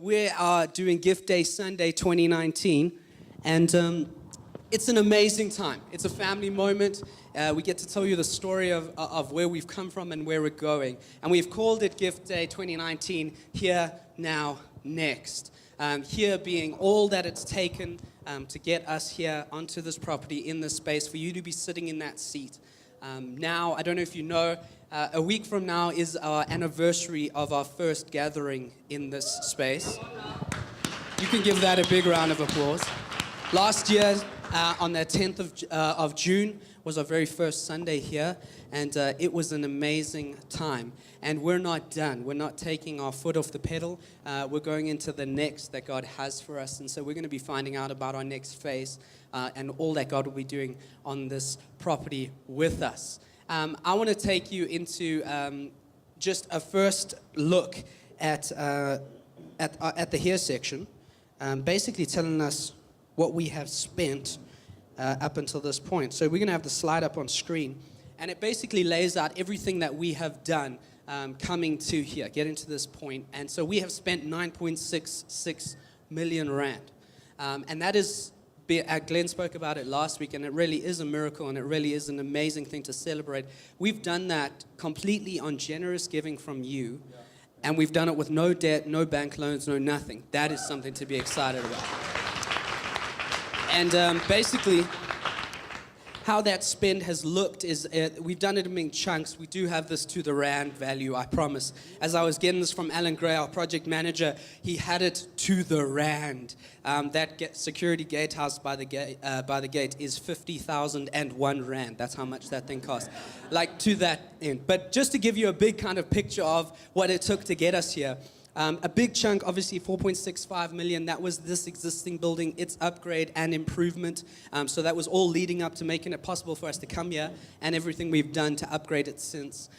we are doing Gift Day Sunday 2019, and it's an amazing time. It's a family moment. We get to tell you the story of where we've come from and where we're going. And we've called it Gift Day 2019, Here, Now, Next. Here being all that it's taken to get us here onto this property, in this space, for you to be sitting in that seat. Now, I don't know if you know, a week from now is our anniversary of our first gathering in this space. You can give that a big round of applause. Last year, on the 10th of June, was our very first Sunday here, and it was an amazing time. And we're not done. We're not taking our foot off the pedal. We're going into the next that God has for us, and so we're going to be finding out about our next phase and all that God will be doing on this property with us. I want to take you into just a first look at the here section, basically telling us what we have spent up until this point. So we're going to have the slide up on screen, and it basically lays out everything that we have done coming to here, getting to this point. And so we have spent 9.66 million rand, and that is, Glenn spoke about it last week, and it really is a miracle, and it really is an amazing thing to celebrate. We've done that completely on generous giving from you, and we've done it with no debt, no bank loans, no nothing. That is something to be excited about. And basically, how that spend has looked is we've done it in chunks. We do have this to the rand value, I promise. As I was getting this from Alan Gray, our project manager, he had it to the rand. That security gatehouse by the gate is 50,001 rand. That's how much that thing costs. Like, to that end. But just to give you a big kind of picture of what it took to get us here. A big chunk, obviously 4.65 million, that was this existing building, its upgrade and improvement. So that was all leading up to making it possible for us to come here, and everything we've done to upgrade it since.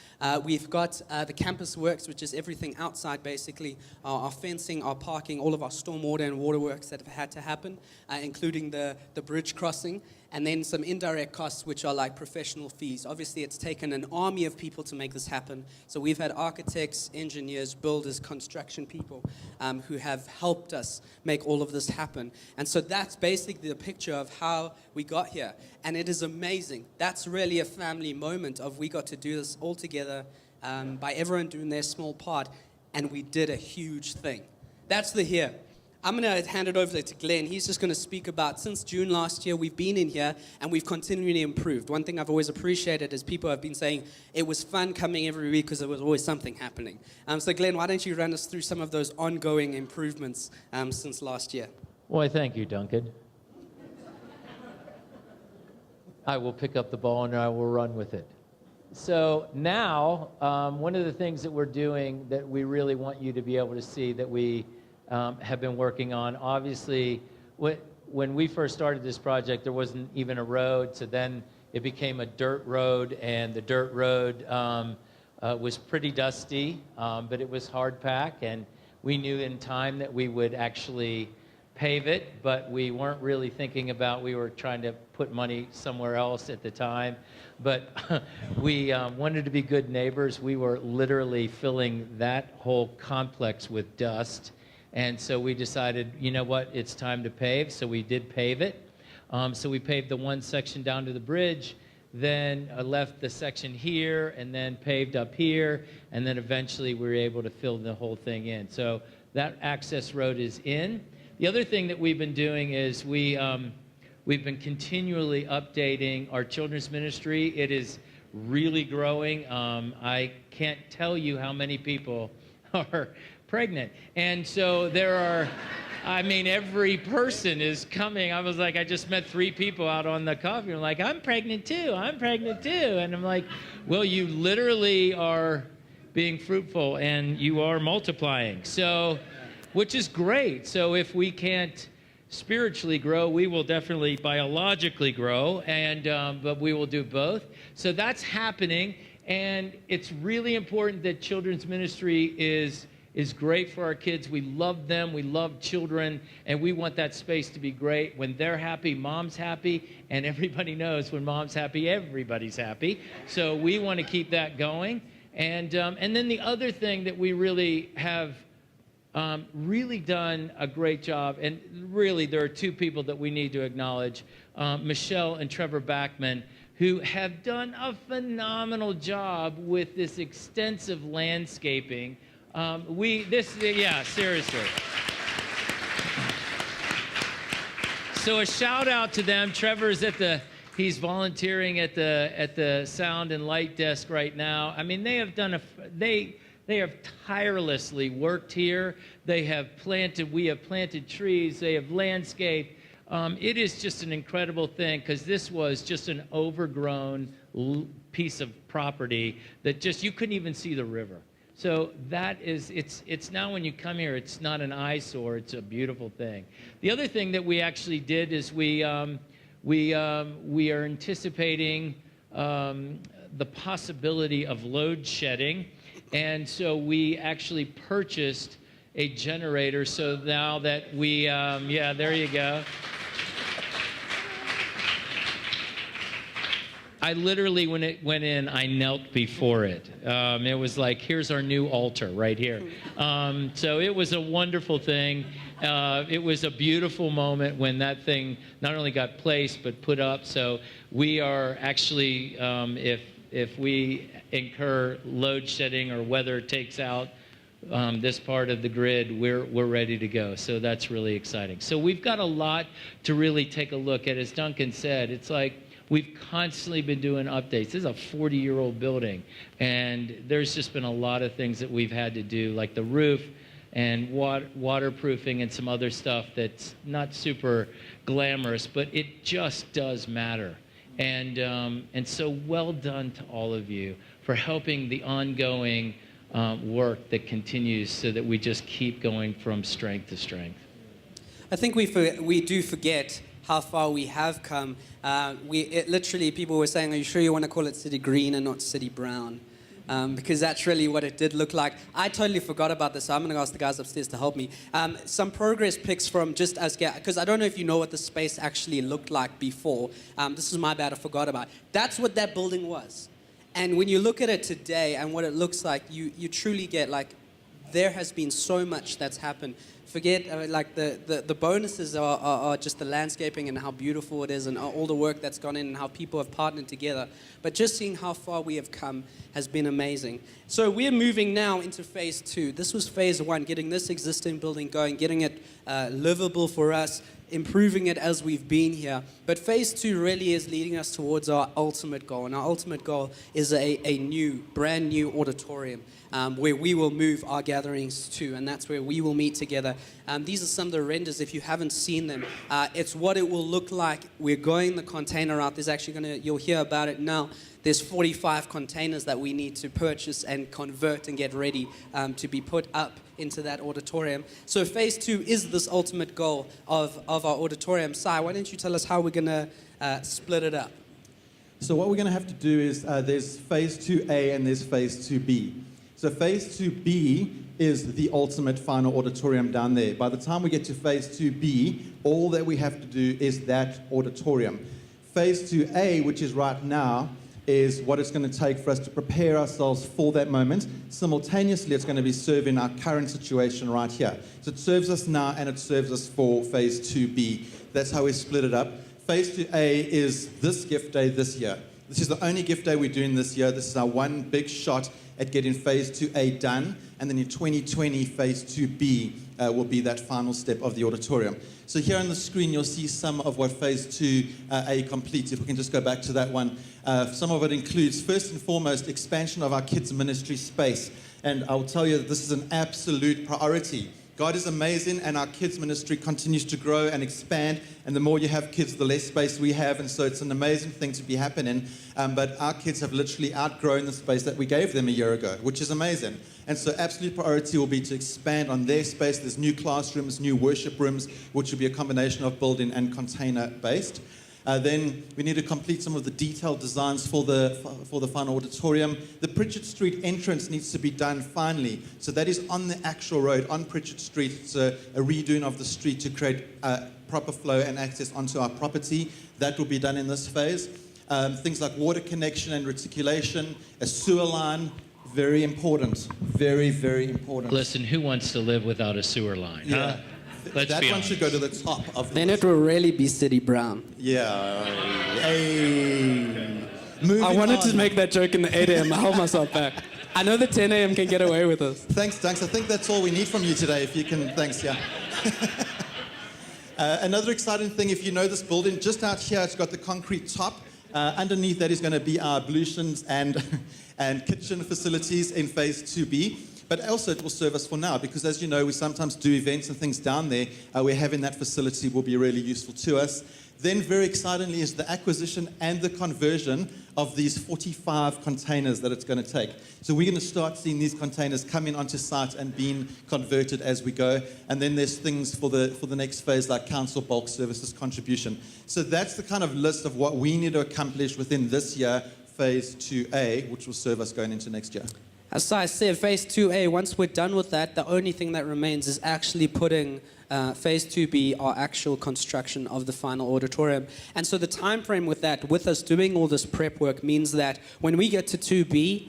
We've got the campus works, which is everything outside basically, our fencing, our parking, all of our stormwater and waterworks that have had to happen, including the bridge crossing. And then some indirect costs, which are like professional fees. Obviously, it's taken an army of people to make this happen. So we've had architects, engineers, builders, construction people who have helped us make all of this happen. And so that's basically the picture of how we got here. And it is amazing. That's really a family moment of we got to do this all together by everyone doing their small part. And we did a huge thing. That's the here. I'm going to hand it over to Glenn. He's just going to speak about, since June last year, we've been in here and we've continually improved. One thing I've always appreciated is people have been saying it was fun coming every week because there was always something happening. So Glenn, why don't you run us through some of those ongoing improvements since last year? Well, thank you, Duncan. I will pick up the ball and I will run with it. So now, one of the things that we're doing that we really want you to be able to see that we have been working on. Obviously, when we first started this project, there wasn't even a road, so then it became a dirt road, and the dirt road was pretty dusty, but it was hard pack, and we knew in time that we would actually pave it, but we weren't really thinking about, we were trying to put money somewhere else at the time, but we wanted to be good neighbors. We were literally filling that whole complex with dust. And so we decided, you know what, it's time to pave. So we did pave it. So we paved the one section down to the bridge, then left the section here, and then paved up here, and then eventually we were able to fill the whole thing in. So that access road is in. The other thing that we've been doing is we've been continually updating our children's ministry. It is really growing. I can't tell you how many people are pregnant. And so there are, I mean, every person is coming. I was like, I just met 3 people out on the coffee. I'm like, I'm pregnant too. I'm pregnant too. And I'm like, well, you literally are being fruitful and you are multiplying. So, which is great. So if we can't spiritually grow, we will definitely biologically grow, and but we will do both. So that's happening. And it's really important that children's ministry is great for our kids. We love them. We love children. And we want that space to be great. When they're happy, mom's happy. And everybody knows when mom's happy, everybody's happy. So we want to keep that going. And then the other thing that we really have really done a great job. And really, there are two people that we need to acknowledge, Michelle and Trevor Backman, who have done a phenomenal job with this extensive landscaping. Yeah, seriously. So a shout out to them. Trevor's he's volunteering at the sound and light desk right now. I mean, they have done they have tirelessly worked here. We have planted trees. They have landscaped. It is just an incredible thing, because this was just an overgrown piece of property that you couldn't even see the river. So it's now, when you come here, it's not an eyesore, it's a beautiful thing. The other thing that we actually did is we are anticipating the possibility of load shedding. And so we actually purchased a generator, so now that yeah, there you go. I literally, when it went in, I knelt before it. It was like, here's our new altar right here. So it was a wonderful thing. It was a beautiful moment when that thing not only got placed, but put up. So we are actually, if we incur load shedding or weather takes out this part of the grid, we're ready to go. So that's really exciting. So we've got a lot to really take a look at. As Duncan said, it's like, we've constantly been doing updates. This is a 40-year-old building, and there's just been a lot of things that we've had to do, like the roof and waterproofing and some other stuff that's not super glamorous, but it just does matter. And so well done to all of you for helping the ongoing work that continues, so that we just keep going from strength to strength. I think we do forget how far we have come. Literally, people were saying, are you sure you want to call it City Green and not City Brown? Because that's really what it did look like. I totally forgot about this, so I'm going to ask the guys upstairs to help me. Some progress pics from just us, because I don't know if you know what the space actually looked like before. This is my bad, I forgot about it. That's what that building was. And when you look at it today and what it looks like, you truly get, like, there has been so much that's happened. Forget, like, the bonuses are just the landscaping and how beautiful it is, and all the work that's gone in, and how people have partnered together. But just seeing how far we have come has been amazing. So we're moving now into phase 2. This was phase 1, getting this existing building going, getting it livable for us, improving it as we've been here. But phase 2 really is leading us towards our ultimate goal. And our ultimate goal is a brand new auditorium where we will move our gatherings to. And that's where we will meet together. These are some of the renders, if you haven't seen them. It's what it will look like. We're going the container out. There's actually you'll hear about it now. There's 45 containers that we need to purchase and convert and get ready to be put up into that auditorium. So phase 2 is this ultimate goal of our auditorium. Sai, why don't you tell us how we're going to split it up? So what we're going to have to do is there's phase 2A and there's phase 2B. So phase 2B is the ultimate final auditorium down there. By the time we get to phase 2B, all that we have to do is that auditorium. Phase 2A, which is right now, is what it's going to take for us to prepare ourselves for that moment. Simultaneously, it's going to be serving our current situation right here. So it serves us now, and it serves us for phase 2B. That's how we split it up. Phase 2A is this gift day this year. This is the only gift day we're doing this year. This is our one big shot at getting phase 2A done. And then in 2020, phase 2B will be that final step of the auditorium. So here on the screen, you'll see some of what phase 2A completes. If we can just go back to that one. Some of it includes, first and foremost, expansion of our kids' ministry space. And I'll tell you that this is an absolute priority. God is amazing, and our kids' ministry continues to grow and expand. And the more you have kids, the less space we have. And so it's an amazing thing to be happening. But our kids have literally outgrown the space that we gave them a year ago, which is amazing. And so absolute priority will be to expand on their space. There's new classrooms, new worship rooms, which will be a combination of building and container-based. Then we need to complete some of the detailed designs for the final auditorium. The Pritchard Street entrance needs to be done finally. So that is on the actual road, on Pritchard Street. It's a redoing of the street to create proper flow and access onto our property. That will be done in this phase. Things like water connection and reticulation, a sewer line, Very important. Very, very important. Listen, who wants to live without a sewer line? Yeah. Huh? Let's That be one honest. should go to the top of the Then list. it will really be City Brown. Yeah. Hey. Moving I wanted on. to make that joke in the 8 a.m. I held myself back. I know the 10 a.m. can get away with this. Thanks, Dunks. I think that's all we need from you today. If you can, thanks, yeah. Another exciting thing, if you know this building, just out here, it's got the concrete top. Underneath that is going to be our ablutions and kitchen facilities in phase 2B. But also it will serve us for now, because as you know, we sometimes do events and things down there. We're having that facility will be really useful to us. Then very excitingly is the acquisition and the conversion of these 45 containers that it's going to take. So we're going to start seeing these containers coming onto site and being converted as we go. And then there's things for the next phase like council bulk services contribution. So that's the kind of list of what we need to accomplish within this year, phase 2A, which will serve us going into next year. As I said, phase 2A, once we're done with that, the only thing that remains is actually putting phase 2B, our actual construction of the final auditorium. And so the time frame with that, with us doing all this prep work, means that when we get to 2B,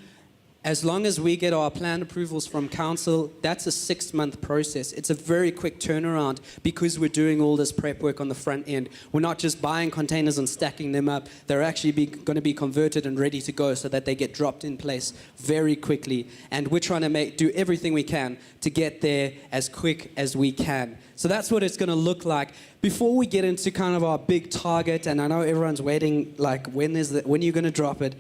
as long as we get our plan approvals from council, that's a 6-month process. It's a very quick turnaround because we're doing all this prep work on the front end. We're not just buying containers and stacking them up. They're actually going to be converted and ready to go so that they get dropped in place very quickly. And we're trying to do everything we can to get there as quick as we can. So that's what it's going to look like. Before we get into kind of our big target, and I know everyone's waiting, like, when are you going to drop it?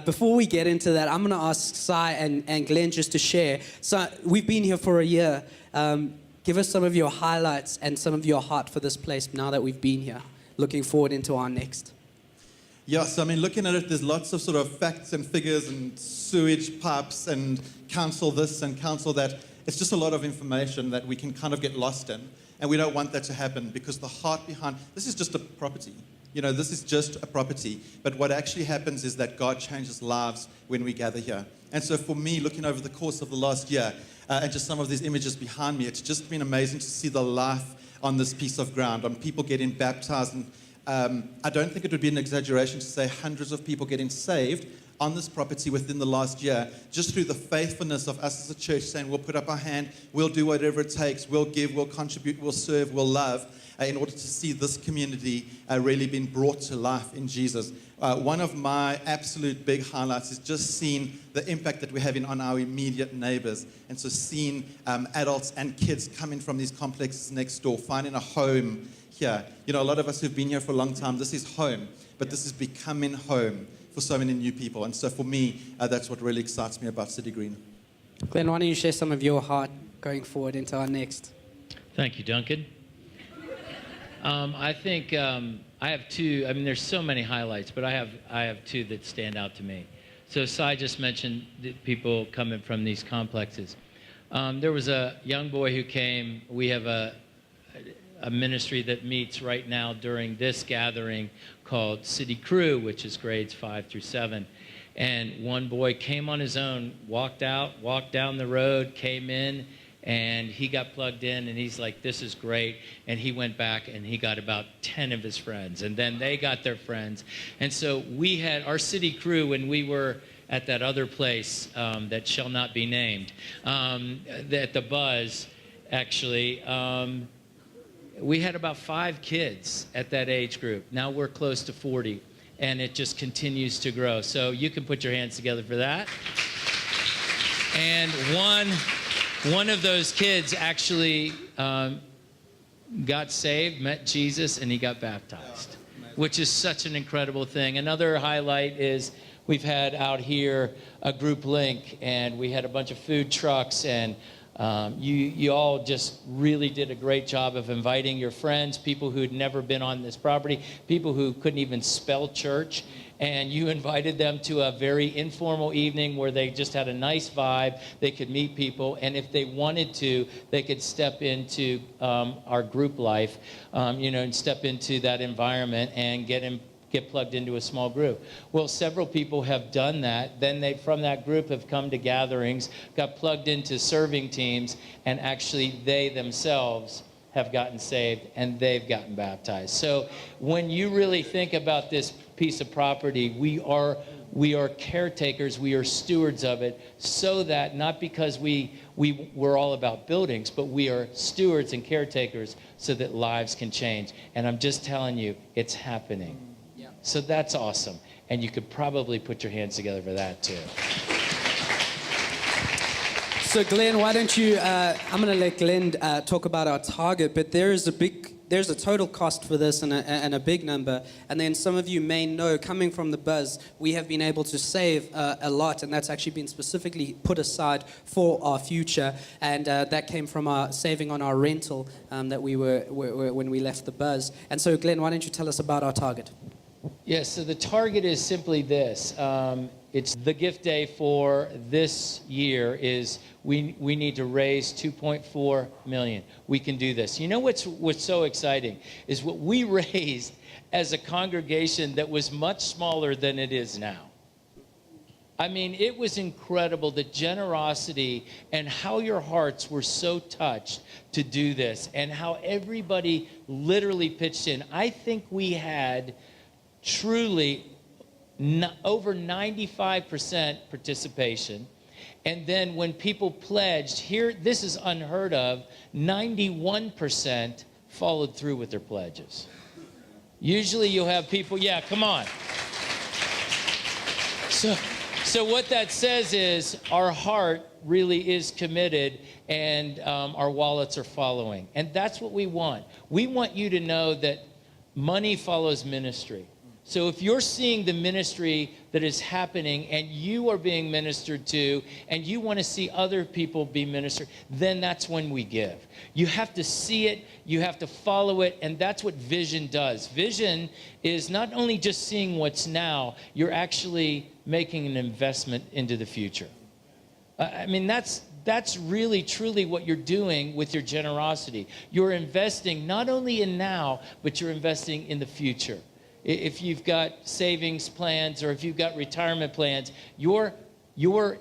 Before we get into that, I'm going to ask Sai and Glenn just to share. So we've been here for a year. Give us some of your highlights and some of your heart for this place now that we've been here. Looking forward into our next. Yes, I mean, looking at it, there's lots of sort of facts and figures and sewage pipes and council this and council that. It's just a lot of information that we can kind of get lost in. And we don't want that to happen because the heart behind, this is just a property. You know, this is just a property. But what actually happens is that God changes lives when we gather here. And so for me, looking over the course of the last year, and just some of these images behind me, it's just been amazing to see the life on this piece of ground, on people getting baptized. And I don't think it would be an exaggeration to say hundreds of people getting saved on this property within the last year, just through the faithfulness of us as a church saying, we'll put up our hand, we'll do whatever it takes, we'll give, we'll contribute, we'll serve, we'll love, in order to see this community really being brought to life in Jesus. One of my absolute big highlights is just seeing the impact that we're having on our immediate neighbors. And so seeing adults and kids coming from these complexes next door, finding a home here. You know, a lot of us who've been here for a long time, this is home, but this is becoming home for so many new people. And so for me, that's what really excites me about City Green. Glenn, why don't you share some of your heart going forward into our next? Thank you, Duncan. I think I have two. I mean, there's so many highlights, but I have two that stand out to me. So Sai just mentioned the people coming from these complexes. There was a young boy who came. We have a ministry that meets right now during this gathering called City Crew, which is grades 5 through 7. And one boy came on his own, walked down the road, came in, and he got plugged in, and he's like, this is great. And he went back, and he got about 10 of his friends, and then they got their friends. And so we had our City Crew when we were at that other place that shall not be named, at the Buzz, actually. We had about 5 kids at that age group. Now we're close to 40, and it just continues to grow. So you can put your hands together for that. And one of those kids actually got saved, met Jesus, and he got baptized, which is such an incredible thing. Another highlight is we've had out here a group link, and we had a bunch of food trucks, and you all just really did a great job of inviting your friends, people who'd never been on this property, people who couldn't even spell church, and you invited them to a very informal evening where they just had a nice vibe. They could meet people, and if they wanted to, they could step into our group life, and step into that environment and get plugged into a small group. Well, several people have done that. Then they, from that group, have come to gatherings, got plugged into serving teams, and actually they themselves have gotten saved and they've gotten baptized. So when you really think about this piece of property, we are we are caretakers, we are stewards of it, so that not because we're all about buildings, but we are stewards and caretakers so that lives can change. And I'm just telling you, it's happening. Yeah. So that's awesome. And you could probably put your hands together for that too. So Glenn, why don't you, I'm going to let Glenn talk about our target, but there's a total cost for this and a big number. And then some of you may know, coming from the Buzz, we have been able to save a lot, and that's actually been specifically put aside for our future. And that came from our saving on our rental that we were when we left the Buzz. And so Glenn, why don't you tell us about our target? Yes, so the target is simply this. It's the gift day for this year is we need to raise 2.4 million. We can do this. You know what's so exciting is what we raised as a congregation that was much smaller than it is now. I mean, it was incredible, the generosity and how your hearts were so touched to do this and how everybody literally pitched in. I think we had truly over 95% participation. And then when people pledged, here, this is unheard of, 91% followed through with their pledges. Usually you'll have people, yeah, come on. So what that says is our heart really is committed and our wallets are following. And that's what we want. We want you to know that money follows ministry. So if you're seeing the ministry that is happening and you are being ministered to and you want to see other people be ministered, then that's when we give. You have to see it, you have to follow it, and that's what vision does. Vision is not only just seeing what's now, you're actually making an investment into the future. I mean, that's really, truly what you're doing with your generosity. You're investing not only in now, but you're investing in the future. If you've got savings plans or if you've got retirement plans, you're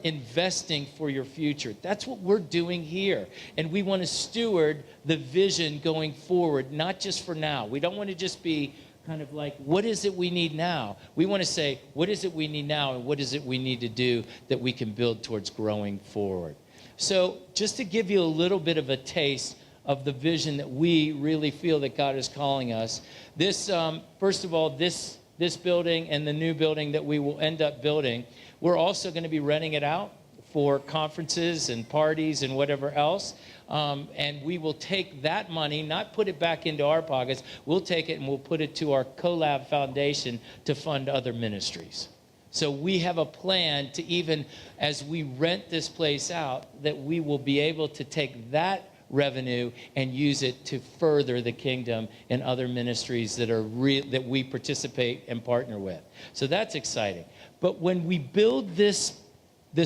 investing for your future. That's what we're doing here. And we want to steward the vision going forward, not just for now. We don't want to just be kind of like, what is it we need now? We want to say, what is it we need now and what is it we need to do that we can build towards growing forward? So just to give you a little bit of a taste of the vision that we really feel that God is calling us. This, first of all, this building and the new building that we will end up building, we're also going to be renting it out for conferences and parties and whatever else. And we will take that money, not put it back into our pockets. We'll take it and we'll put it to our CoLab Foundation to fund other ministries. So we have a plan to, even as we rent this place out, that we will be able to take that revenue and use it to further the kingdom and other ministries that are that we participate and partner with. So that's exciting. But when we build this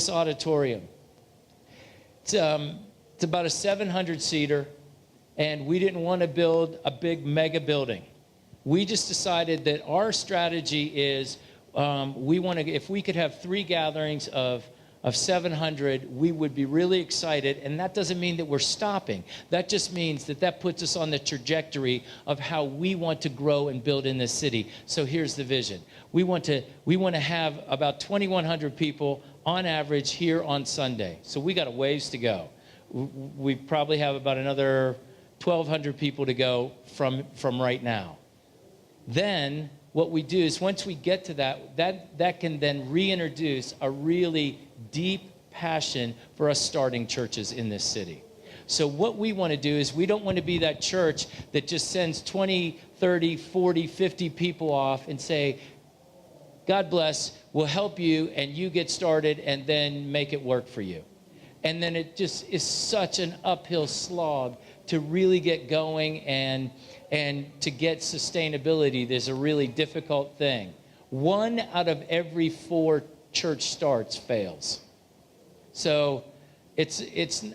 auditorium, it's about a 700-seater, and we didn't want to build a big mega building. We just decided that our strategy is we want to, if we could have 3 gatherings of 700, we would be really excited. And that doesn't mean that we're stopping. That just means that puts us on the trajectory of how we want to grow and build in this city. So here's the vision. We want to have about 2,100 people on average here on Sunday. So we got a ways to go. We probably have about another 1,200 people to go from right now. Then what we do is once we get to that can then reintroduce a really deep passion for us starting churches in this city. So what we want to do is we don't want to be that church that just sends 20, 30, 40, 50 people off and say, God bless, we'll help you and you get started and then make it work for you. And then it just is such an uphill slog to really get going and to get sustainability. There's a really difficult thing. 1 out of every 4 church starts fails. So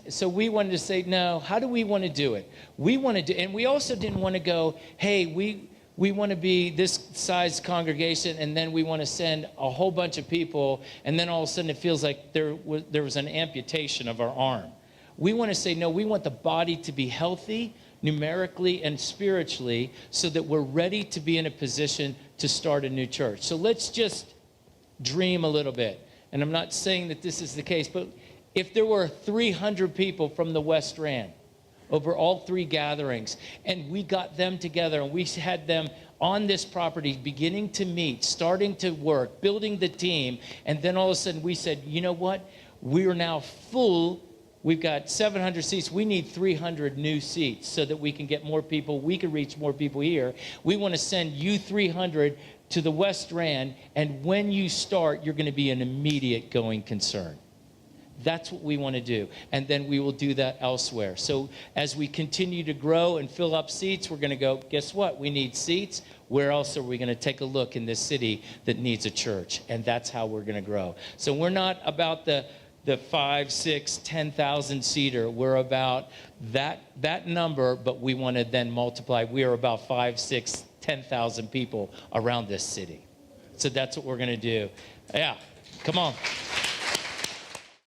so we wanted to say, no, how do we want to do it? We want to do, and we also didn't want to go, hey, we want to be this size congregation, and then we want to send a whole bunch of people, and then all of a sudden it feels like there was an amputation of our arm. We want to say, no, we want the body to be healthy, numerically and spiritually, so that we're ready to be in a position to start a new church. So let's just dream a little bit. And I'm not saying that this is the case, but if there were 300 people from the West Rand over all 3 gatherings, and we got them together and we had them on this property beginning to meet, starting to work, building the team, and then all of a sudden we said, you know what? We are now full. We've got 700 seats. We need 300 new seats so that we can get more people. We can reach more people here. We want to send you 300 to the West Rand, and when you start, you're going to be an immediate going concern. That's what we want to do, and then we will do that elsewhere. So as we continue to grow and fill up seats, we're going to go, guess what? We need seats. Where else are we going to take a look in this city that needs a church? And that's how we're going to grow. So we're not about the 5, 6, 10,000 seater. We're about that number, but we want to then multiply. We are about 5, 6, 10,000 people around this city. So that's what we're going to do. Yeah, come on.